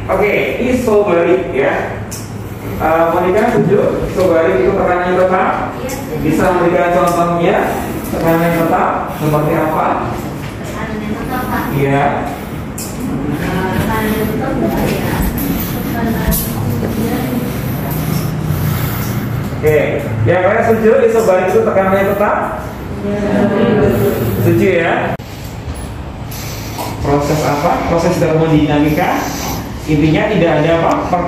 Oke, isobarik ya. Monika setuju? Isobarik itu tekanan yang tetap? Bisa memberikan contohnya tekanan yang tetap seperti apa? Tekanan yang tetap, Pak. Iya. Tekanan yang tetap ya. Oke, yang kalian setuju isobarik itu tekanan yang tetap? Setuju ya? Proses apa? Proses termodinamika. Intinya tidak ada apa?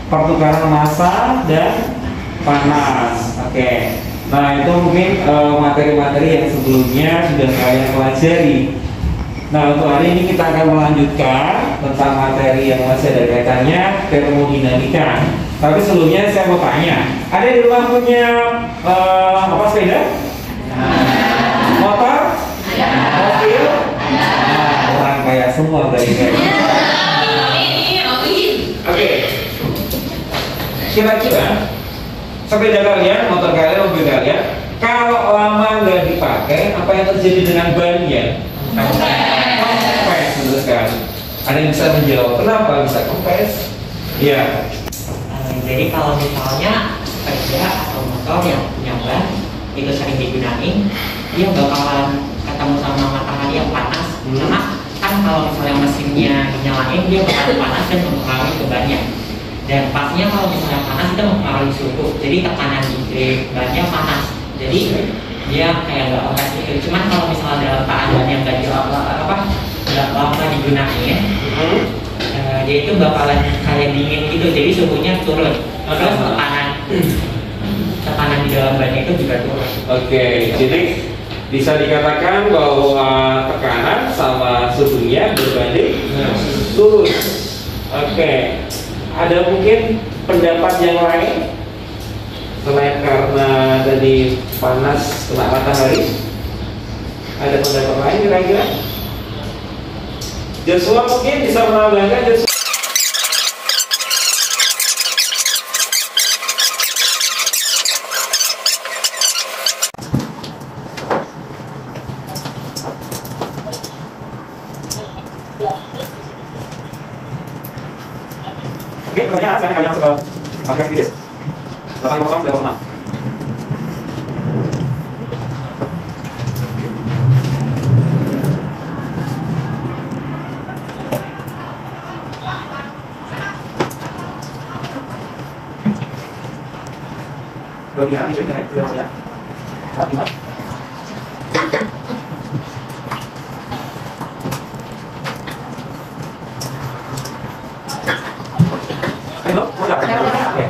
Pertukaran massa dan panas. Oke. Nah, itu mungkin materi-materi yang sebelumnya sudah kalian pelajari. Nah, untuk hari ini kita akan melanjutkan tentang materi yang masih ada kaitannya termodinamika. Tapi sebelumnya saya mau tanya, ada di rumah punya apa sepeda? Motor? Mobil? Nah, orang kaya semua dari Oke. Kira-kira sepeda kalian, motor kalian, mobil kalian, kalau lama nggak dipakai, apa yang terjadi dengan bannya? Kempes, betul sekali. Ada yang bisa menjawab kenapa bisa kempes? Iya. Jadi kalau misalnya sepeda atau motor yang punya ban itu sering digunain, dia bakalan ketemu sama matahari yang panas. Karena kan kalau misalnya mesinnya dinyalain, dia bakalan panas dan mempengaruhi ke bannya. Dan pastinya kalau misalnya panas itu mempengaruhi suhu. Jadi tekanan di bannya panas. Jadi dia kayak nggak kempes gitu. Cuman kalau misalnya dalam keadaan yang nggak lama digunain, dia itu bakalan kayak dingin gitu, jadi suhunya turun. Terus tekanan di dalam bannya itu juga turun. Oke, jadi bisa dikatakan bahwa tekanan sama suhunya berbanding lurus. Oke, ada mungkin pendapat yang lain selain karena tadi panas kena matahari? Ada pendapat lain kira-kira? Joshua mungkin bisa menambahkan. Joshua. Oke, pertanyaan sekarang kalian masuk ke markas kritis 8.0.6. Berbicara itu internet, sudah ya. Gimana? Ayo, udah. Oke.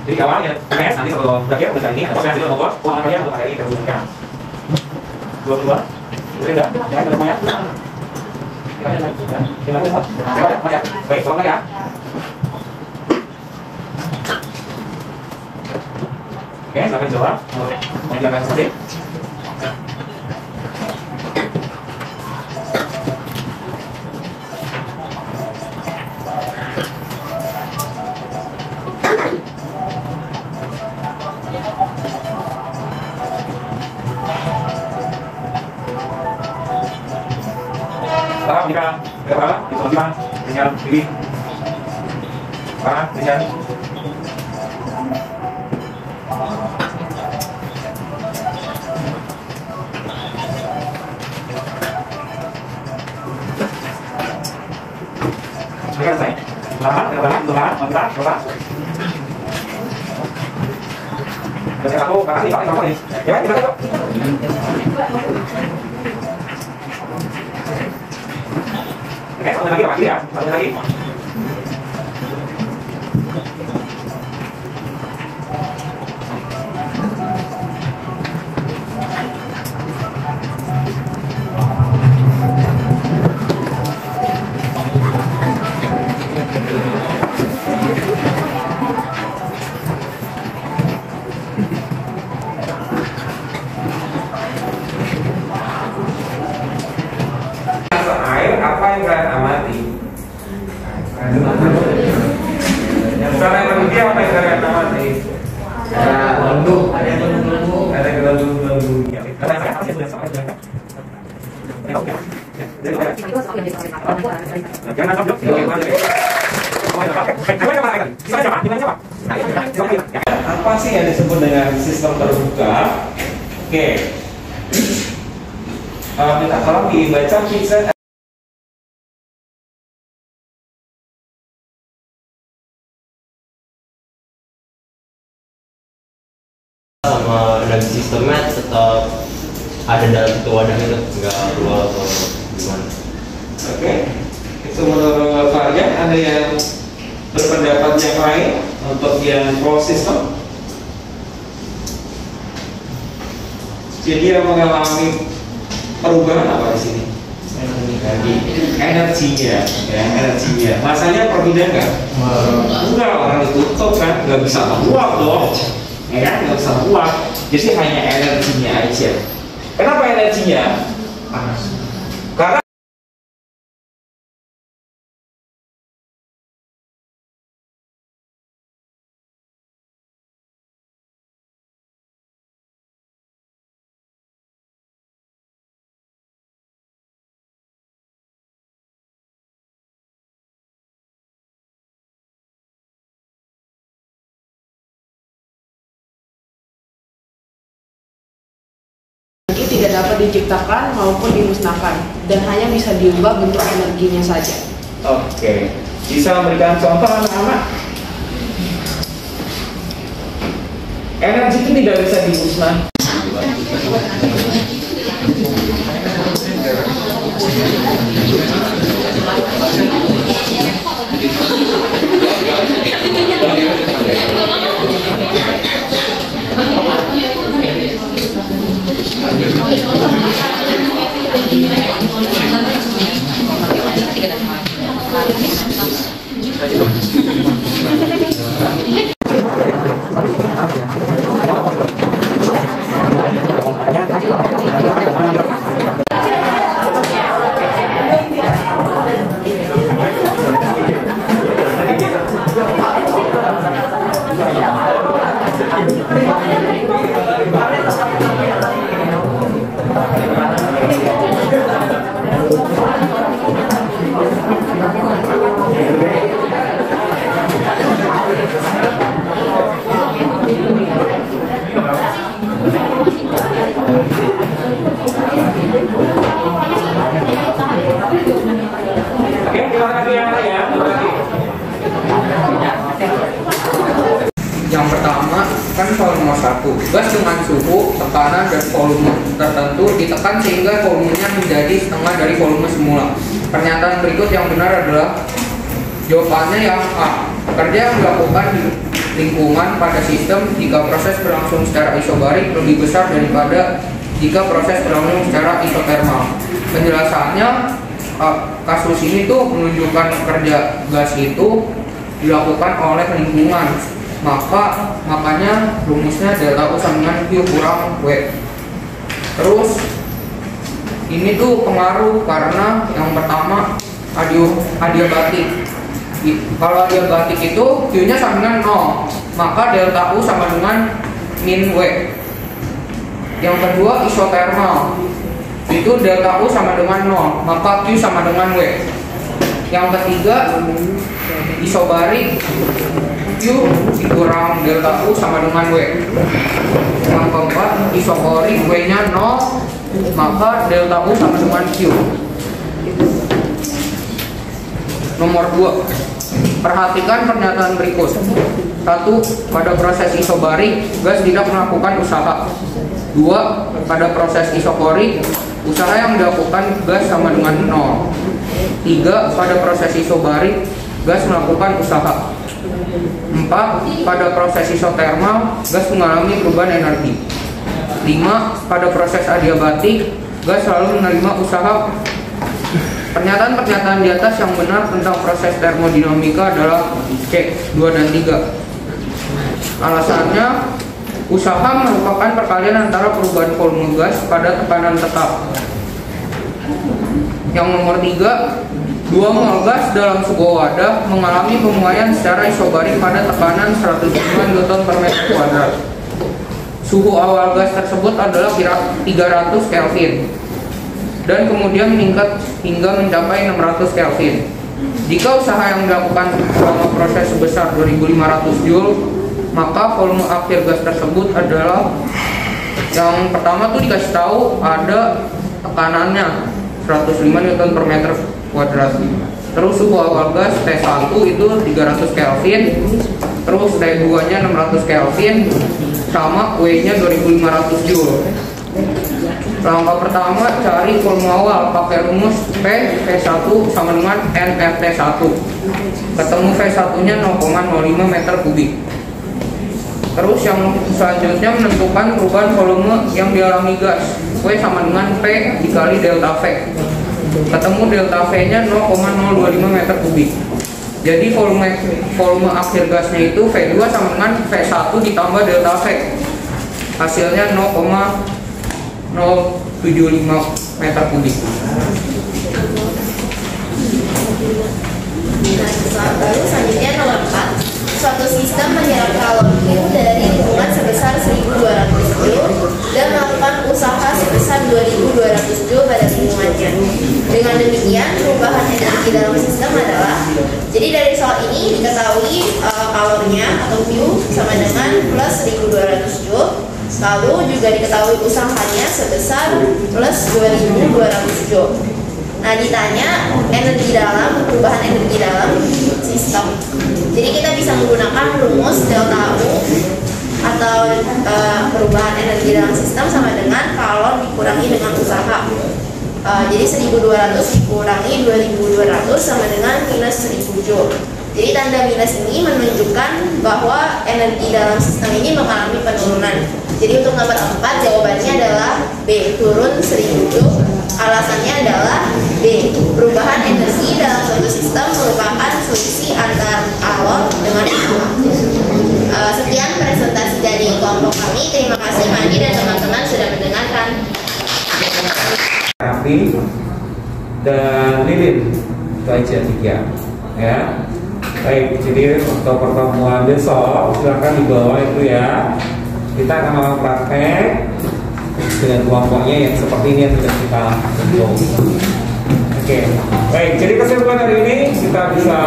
Jadi kawan ya, PS nanti kalau berakhir udah ini, ada potensi nomor, uangnya untuk hari ini terhubungkan. 22, udah enggak? Ya, udah lumayan. Baik, tolong ya. Oke, silakan jawab. Mau dilakukan seperti? Salam jika berapa? Disolosikan dengan diri. Para Christian. Silakan saya. Selamat. Dari aku makasih Pak, terima kasih. Ya, kita yuk. Oke, satu lagi Pak ya. Satu lagi. Apa yang kalian amati? Secara yang berikutnya apa yang kalian amati? Ada gunung-gunung Apa sih yang disebut dengan sistem terbuka? Oke. Minta tolong dibaca kisah. Sama dan sistemnya tetap ada dalam satu wadah itu, nggak keluar atau gimana? Oke, itu menurut kalian ada yang berpendapat yang lain untuk yang proses sistem? Jadi yang mengalami perubahan apa di sini? Energinya, ya energinya. Masanya perbedaan nggak? Enggak, orang ditutup kan, nggak bisa menguap dong. Ya kan, nggak bisa menguap. Jadi hanya energinya aja. Kenapa energinya? Panas. Karena tidak dapat diciptakan maupun dimusnahkan dan hanya bisa diubah bentuk energinya saja. Oke, bisa memberikan contoh anak-anak? Energi itu tidak bisa dimusnahkan. Yang pertama kan soal nomor 1, gas dengan suhu, tekanan, dan volume tertentu ditekan sehingga volumenya menjadi setengah dari volume semula. Pernyataan berikut yang benar adalah jawabannya yang A. Kerja yang dilakukan di lingkungan pada sistem jika proses berlangsung secara isobarik lebih besar daripada jika proses berlangsung secara isotermal. Penjelasannya, kasus ini tuh menunjukkan kerja gas itu dilakukan oleh lingkungan. Makanya rumusnya delta U sama dengan Q kurang W. Terus ini tuh pengaruh karena yang pertama adiabatik. Kalau adiabatik itu Q-nya sama dengan 0, maka delta U sama dengan min W. Yang kedua isotermal, itu delta U sama dengan 0, maka Q sama dengan W. Yang ketiga isobarik, Q dikurang delta U sama dengan W. Yang keempat isokorik, W nya 0, maka delta U sama dengan Q. Nomor 2, perhatikan pernyataan berikut. 1. Pada proses isobarik, gas tidak melakukan usaha. 2. Pada proses isokorik, usaha yang dilakukan gas sama dengan 0. 3. Pada proses isobarik, gas melakukan usaha. 4. Pada proses isotermal, gas mengalami perubahan energi. 5. Pada proses adiabatik, gas selalu menerima usaha. Pernyataan-pernyataan di atas yang benar tentang proses termodinamika adalah C, 2 dan 3. Alasannya, usaha merupakan perkalian antara perubahan volume gas pada tekanan tetap. Yang nomor 3, 2 mol gas dalam sebuah wadah mengalami pemuaian secara isobarik pada tekanan 105 Newton per meter kuadrat. Suhu awal gas tersebut adalah 300 Kelvin. dan kemudian meningkat hingga mencapai 600 Kelvin. Jika usaha yang dilakukan selama proses sebesar 2500 Joule, maka volume akhir gas tersebut adalah yang pertama tuh dikasih tahu ada tekanannya 105 Newton per meter kuadrat. Terus suhu awal gas T1 itu 300 Kelvin, terus T2 nya 600 Kelvin, sama W nya 2500 Joule. Langkah pertama, cari volume awal pakai rumus V1 sama dengan NRT1. Ketemu V1 nya 0,05 meter kubik. Terus yang selanjutnya menentukan perubahan volume yang dialami gas. V sama dengan P dikali delta V. Ketemu delta V nya 0,025 meter kubik. Jadi volume akhir gasnya itu V2 sama dengan V1 ditambah delta V. Hasilnya 0,075 meter kubik. Lalu selanjutnya nomor 4. Suatu sistem menyerap kalori dari lingkungan sebesar 1200 Joule dan melakukan usaha sebesar 2200 Joule pada lingkungannya. Dengan demikian, perubahan energi dalam sistem adalah, jadi dari soal ini diketahui kalorinya atau Q sama dengan plus 1200 Joule. Lalu juga diketahui usahanya sebesar plus 2200 Joule. Nah, ditanya perubahan energi dalam sistem. Jadi kita bisa menggunakan rumus delta U atau perubahan energi dalam sistem sama dengan kalor dikurangi dengan usaha. Jadi 1200 dikurangi 2200 sama dengan minus 1000 Joule. Jadi tanda minus ini menunjukkan bahwa energi dalam sistem ini mengalami penurunan. Jadi untuk nomor 4 jawabannya adalah B, turun 1000 Joule. Alasannya adalah B, perubahan energi dalam suatu sistem merupakan selisih antara kalor dengan usaha. Sekian presentasi dari kelompok kami. Terima kasih Mandi dan teman-teman sudah mendengarkan. Raffi dan Lilin, itu aja 3 ya. Baik, jadi untuk pertemuan besok silakan dibawa itu ya. Kita akan melakukan praktek dengan kelompoknya yang seperti ini yang sudah kita bentuk. Oke, baik. Jadi kesimpulan hari ini kita bisa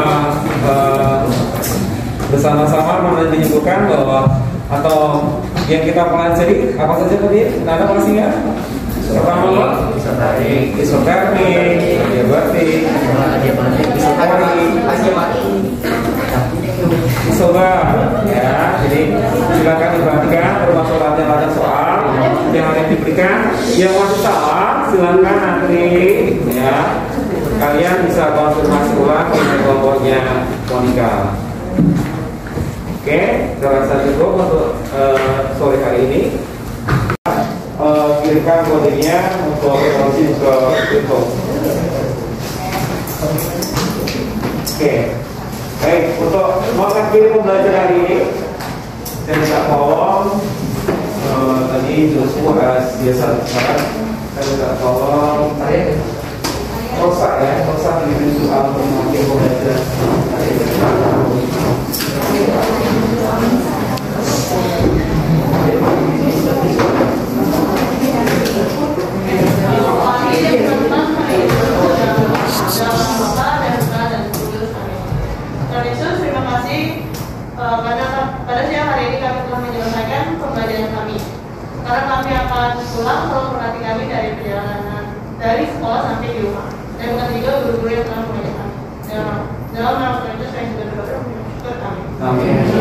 bersama-sama menyimpulkan bahwa atau yang kita pelajari apa saja tadi? Ada masih ya? Pertama, isotermik, adiabatik, isobar, ya. Jadi silakan diperhatikan permasalahan soal yang ada diberikan. Yang masih salah, silakan nanti ya kalian bisa konfirmasi ulang dengan kelompoknya Monica. Oke, saya rasa cukup untuk sore hari ini. Kirimkan kodenya untuk promosi ke YouTube. Oke, baik. Untuk mengakhiri pembelajaran hari ini, saya minta tolong tadi semua biasa sekarang saya minta tolong Rosa ya, Rosa mengirim soal untuk mengakhiri pembelajaran. Terima kasih pada siang hari ini kami telah menyelesaikan pembelajaran kami. Sekarang kami akan pulang melakukan kami dari perjalanan dari sekolah sampai di rumah. Dan bukan juga guru-guru yang telah mengajar kami. Dalam nama Tuhan Yesus saya juga berdoa untuk kami. Amin.